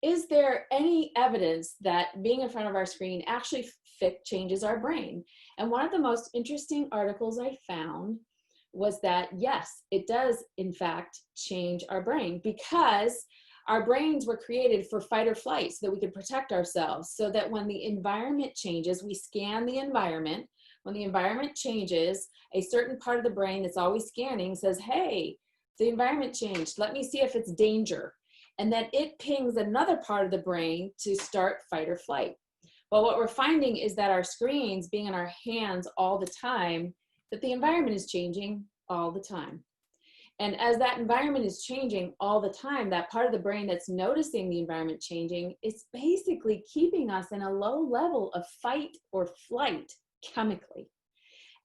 is there any evidence that being in front of our screen actually changes our brain? And one of the most interesting articles I found was that, yes, it does, in fact, change our brain, because our brains were created for fight or flight so that we could protect ourselves, so that when the environment changes, we scan the environment. When the environment changes, a certain part of the brain that's always scanning says, hey, the environment changed. Let me see if it's danger. And then it pings another part of the brain to start fight or flight. Well, what we're finding is that our screens being in our hands all the time, that the environment is changing all the time. And as that environment is changing all the time, that part of the brain that's noticing the environment changing is basically keeping us in a low level of fight or flight chemically.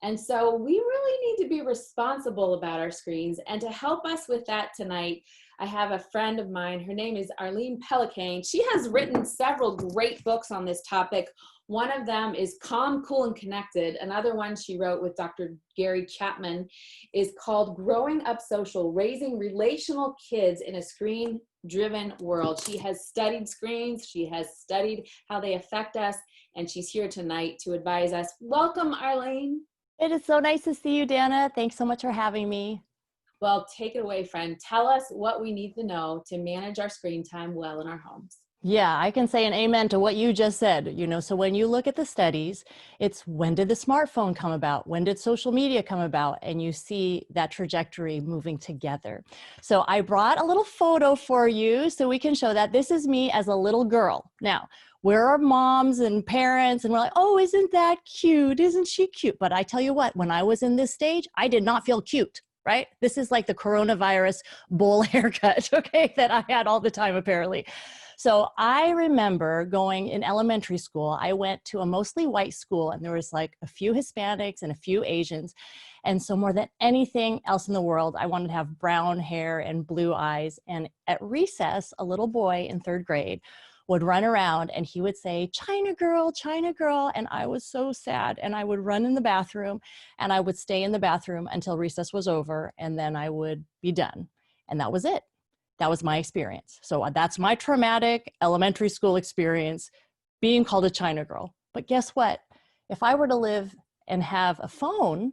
And so we really need to be responsible about our screens. And to help us with that tonight, I have a friend of mine. Her name is Arlene Pellicane. She has written several great books on this topic. One of them is Calm, Cool, and Connected. Another one she wrote with Dr. Gary Chapman is called Growing Up Social, Raising Relational Kids in a Screen-Driven World. She has studied screens. She has studied how they affect us. And she's here tonight to advise us. Welcome, Arlene. It is so nice to see you, Dana. Thanks so much for having me. Well, take it away, friend. Tell us what we need to know to manage our screen time well in our homes. Yeah, I can say an amen to what you just said. So when you look at the studies, it's when did the smartphone come about? When did social media come about? And you see that trajectory moving together. So I brought a little photo for you so we can show that this is me as a little girl. Now, we're our moms and parents and we're like, oh, isn't that cute? Isn't she cute? But I tell you what, when I was in this stage, I did not feel cute. Right? This is like the coronavirus bowl haircut, okay, that I had all the time apparently. So I remember going in elementary school, I went to a mostly white school and there was like a few Hispanics and a few Asians. And so more than anything else in the world, I wanted to have brown hair and blue eyes. And at recess, a little boy in 3rd grade would run around and he would say, China girl, China girl. And I was so sad. And I would run in the bathroom and I would stay in the bathroom until recess was over. And then I would be done. And that was it. That was my experience. So that's my traumatic elementary school experience, being called a China girl. But guess what? If I were to live and have a phone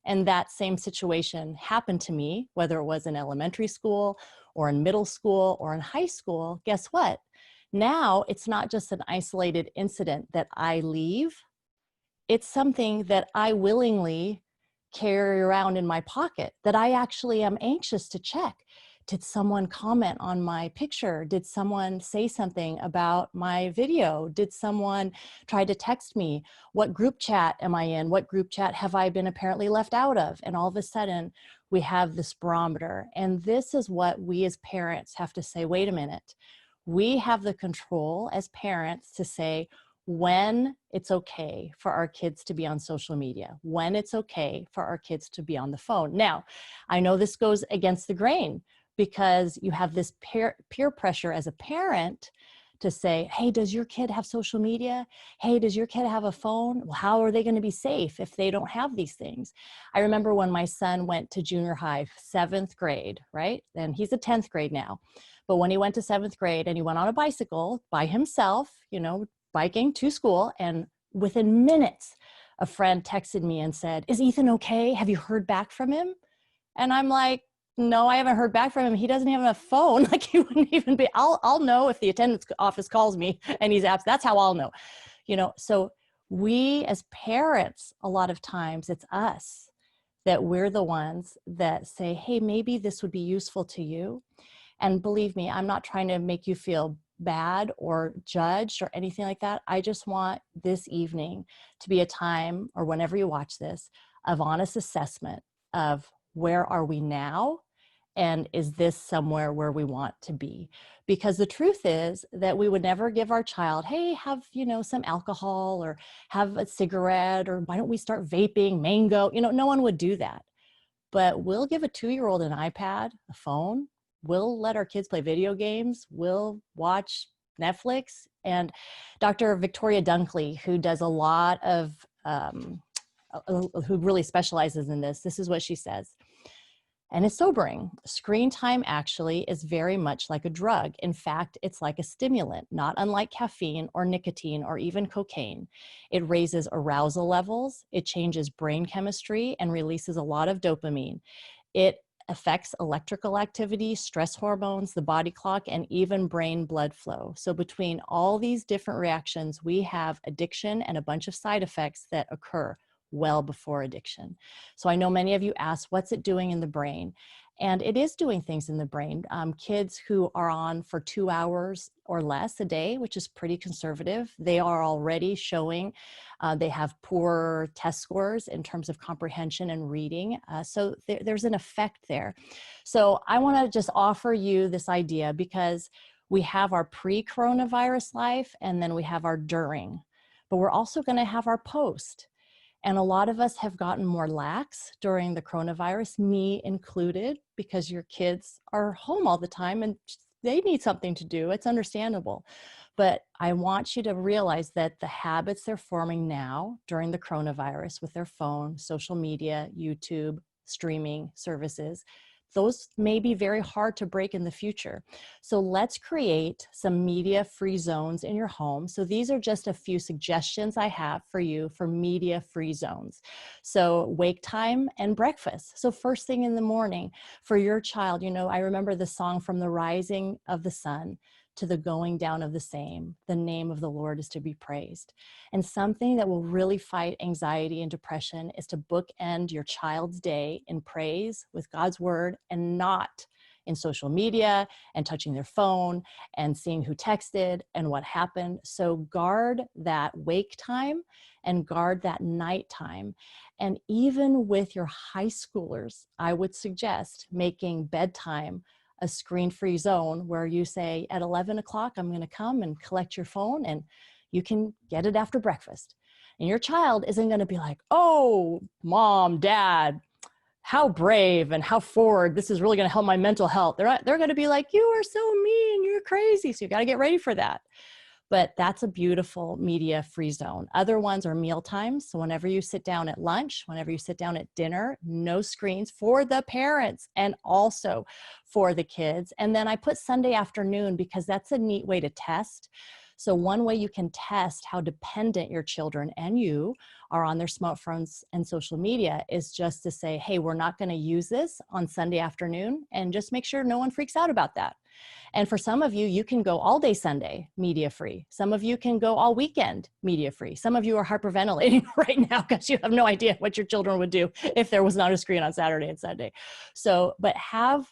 and that same situation happened to me, whether it was in elementary school or in middle school or in high school, guess what? Now it's not just an isolated incident that I leave. It's something that I willingly carry around in my pocket, that I actually am anxious to check. Did someone comment on my picture? Did someone say something about my video? Did someone try to text me? What group chat am I in? What group chat have I been apparently left out of? And all of a sudden we have this barometer. And this is what we as parents have to say, wait a minute. We have the control as parents to say when it's okay for our kids to be on social media, when it's okay for our kids to be on the phone. Now, I know this goes against the grain because you have this peer pressure as a parent to say, hey, does your kid have social media? Hey, does your kid have a phone? Well, how are they going to be safe if they don't have these things? I remember when my son went to junior high, 7th grade, right? And he's a 10th grade now. But when he went to 7th grade and he went on a bicycle by himself, biking to school, and within minutes, a friend texted me and said, is Ethan okay? Have you heard back from him? And I'm like, no, I haven't heard back from him. He doesn't have a phone. Like he wouldn't even be, I'll know if the attendance office calls me and he's absent. That's how I'll know, So we as parents, a lot of times it's us that we're the ones that say, hey, maybe this would be useful to you. And believe me, I'm not trying to make you feel bad or judged or anything like that. I just want this evening to be a time, or whenever you watch this, of honest assessment of where are we now? And is this somewhere where we want to be? Because the truth is that we would never give our child, hey, have, some alcohol or have a cigarette, or why don't we start vaping, mango? No one would do that. But we'll give a 2-year-old an iPad, a phone. We'll let our kids play video games. We'll watch Netflix. And Dr. Victoria Dunkley, who does a lot of, who really specializes in this is what she says. And it's sobering. Screen time actually is very much like a drug. In fact, it's like a stimulant, not unlike caffeine or nicotine or even cocaine. It raises arousal levels, it changes brain chemistry and releases a lot of dopamine. It affects electrical activity, stress hormones, the body clock, and even brain blood flow. So between all these different reactions, we have addiction and a bunch of side effects that occur well before addiction. So I know many of you ask, what's it doing in the brain? And it is doing things in the brain. Kids who are on for 2 hours or less a day, which is pretty conservative, they are already showing they have poor test scores in terms of comprehension and reading. So there's an effect there. So I want to just offer you this idea because we have our pre-coronavirus life and then we have our during, but we're also going to have our post. And a lot of us have gotten more lax during the coronavirus, me included, because your kids are home all the time and they need something to do. It's understandable. But I want you to realize that the habits they're forming now during the coronavirus with their phone, social media, YouTube, streaming services, those may be very hard to break in the future. So let's create some media-free zones in your home. So these are just a few suggestions I have for you for media-free zones. So wake time and breakfast. So first thing in the morning for your child, I remember the song From the Rising of the Sun to the going down of the same. The name of the Lord is to be praised. And something that will really fight anxiety and depression is to bookend your child's day in praise with God's word and not in social media and touching their phone and seeing who texted and what happened. So guard that wake time and guard that night time. And even with your high schoolers, I would suggest making bedtime a screen-free zone where you say at 11 o'clock, I'm going to come and collect your phone and you can get it after breakfast. And your child isn't going to be like, oh, mom, dad, how brave and how forward. This is really going to help my mental health. They're going to be like, you are so mean. You're crazy. So you got to get ready for that. But that's a beautiful media-free zone. Other ones are meal times. So whenever you sit down at lunch, whenever you sit down at dinner, no screens for the parents and also for the kids. And then I put Sunday afternoon because that's a neat way to test. So one way you can test how dependent your children and you are on their smartphones and social media is just to say, hey, we're not going to use this on Sunday afternoon, and just make sure no one freaks out about that. And for some of you, you can go all day Sunday media free. Some of you can go all weekend media free. Some of you are hyperventilating right now because you have no idea what your children would do if there was not a screen on Saturday and Sunday. So, but have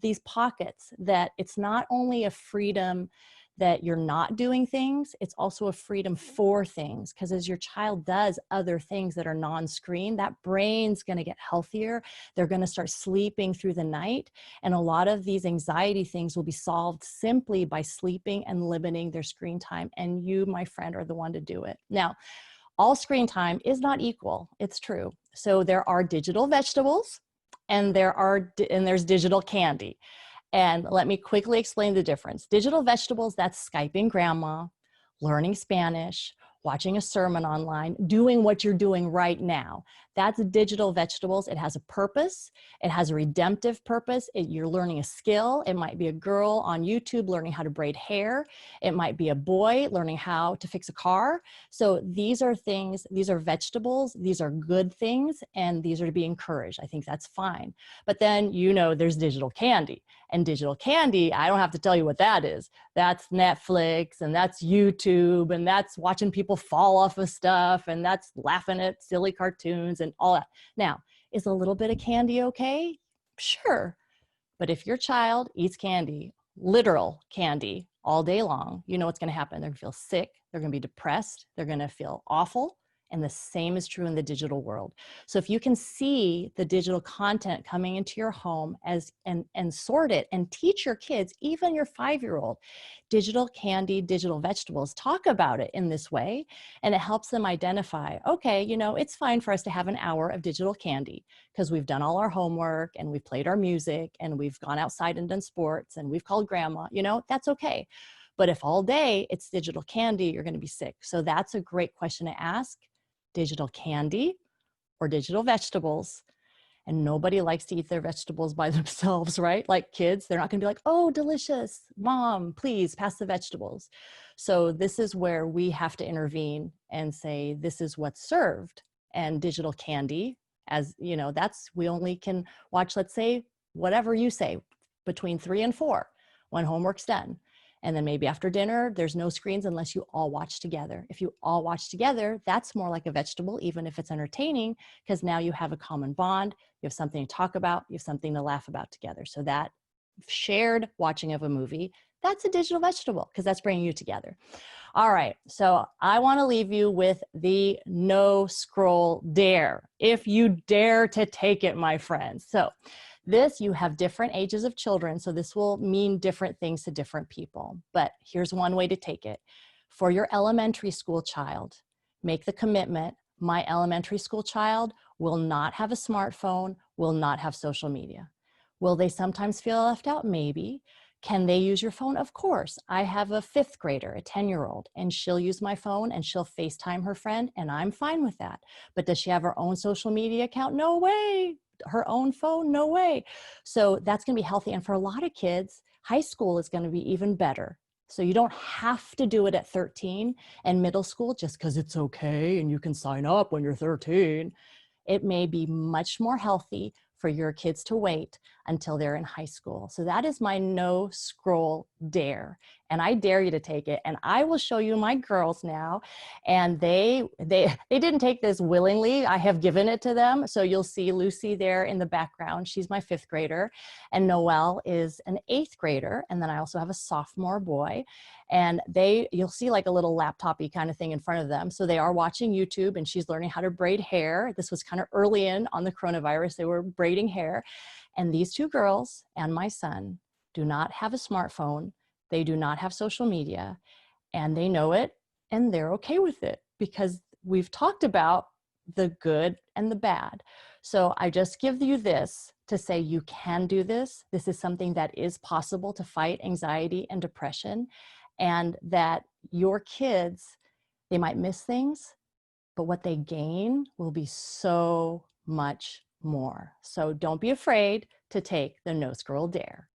these pockets that it's not only a freedom that you're not doing things, it's also a freedom for things. Because as your child does other things that are non-screen, that brain's going to get healthier. They're going to start sleeping through the night. And a lot of these anxiety things will be solved simply by sleeping and limiting their screen time. And you, my friend, are the one to do it. Now, all screen time is not equal. It's true. So there are digital vegetables and there's digital candy. And let me quickly explain the difference. Digital vegetables, that's Skyping grandma, learning Spanish, watching a sermon online, doing what you're doing right now. That's digital vegetables. It has a purpose. It has a redemptive purpose. You're learning a skill. It might be a girl on YouTube learning how to braid hair. It might be a boy learning how to fix a car. So these are things, these are vegetables, these are good things, and these are to be encouraged. I think that's fine. But then, there's digital candy. And digital candy, I don't have to tell you what that is. That's Netflix, and that's YouTube, and that's watching people fall off of stuff, and that's laughing at silly cartoons and all that. Now, is a little bit of candy okay? Sure. But if your child eats candy, literal candy, all day long, you know what's going to happen. They're going to feel sick. They're going to be depressed. They're going to feel awful. And the same is true in the digital world. So if you can see the digital content coming into your home and sort it and teach your kids, even your 5-year-old, digital candy, digital vegetables, talk about it in this way. And it helps them identify, okay, it's fine for us to have an hour of digital candy because we've done all our homework and we've played our music and we've gone outside and done sports and we've called grandma, that's okay. But if all day it's digital candy, you're going to be sick. So that's a great question to ask. Digital candy or digital vegetables. And nobody likes to eat their vegetables by themselves, right? Like kids, they're not going to be like, oh, delicious, mom, please pass the vegetables. So this is where we have to intervene and say, this is what's served. And digital candy, as you know, that's, we only can watch, let's say, whatever you say, between 3 and 4 when homework's done. And then maybe after dinner, there's no screens unless you all watch together. If you all watch together, that's more like a vegetable, even if it's entertaining, because now you have a common bond, you have something to talk about, you have something to laugh about together. So that shared watching of a movie, that's a digital vegetable because that's bringing you together. All right, so I want to leave you with the no scroll dare. If you dare to take it, my friends. So this, you have different ages of children, so this will mean different things to different people. But here's one way to take it. For your elementary school child, make the commitment, my elementary school child will not have a smartphone, will not have social media. Will they sometimes feel left out? Maybe. Can they use your phone? Of course. I have a 5th grader, a 10-year-old, and she'll use my phone and she'll FaceTime her friend, and I'm fine with that. But does she have her own social media account? No way. Her own phone? No way. So that's going to be healthy. And for a lot of kids, high school is going to be even better. So you don't have to do it at 13 and middle school just because it's okay and you can sign up when you're 13. It may be much more healthy for your kids to wait until they're in high school. So that is my no scroll dare. And I dare you to take it. And I will show you my girls now. And they didn't take this willingly. I have given it to them. So you'll see Lucy there in the background. She's my 5th grader. And Noelle is an 8th grader. And then I also have a sophomore boy. And you'll see like a little laptop-y kind of thing in front of them. So they are watching YouTube, and she's learning how to braid hair. This was kind of early on the coronavirus. They were braiding hair. And these 2 girls and my son do not have a smartphone. They do not have social media, and they know it, and they're okay with it because we've talked about the good and the bad. So I just give you this to say you can do this. This is something that is possible to fight anxiety and depression, and that your kids, they might miss things, but what they gain will be so much more. So don't be afraid to take the no scroll dare.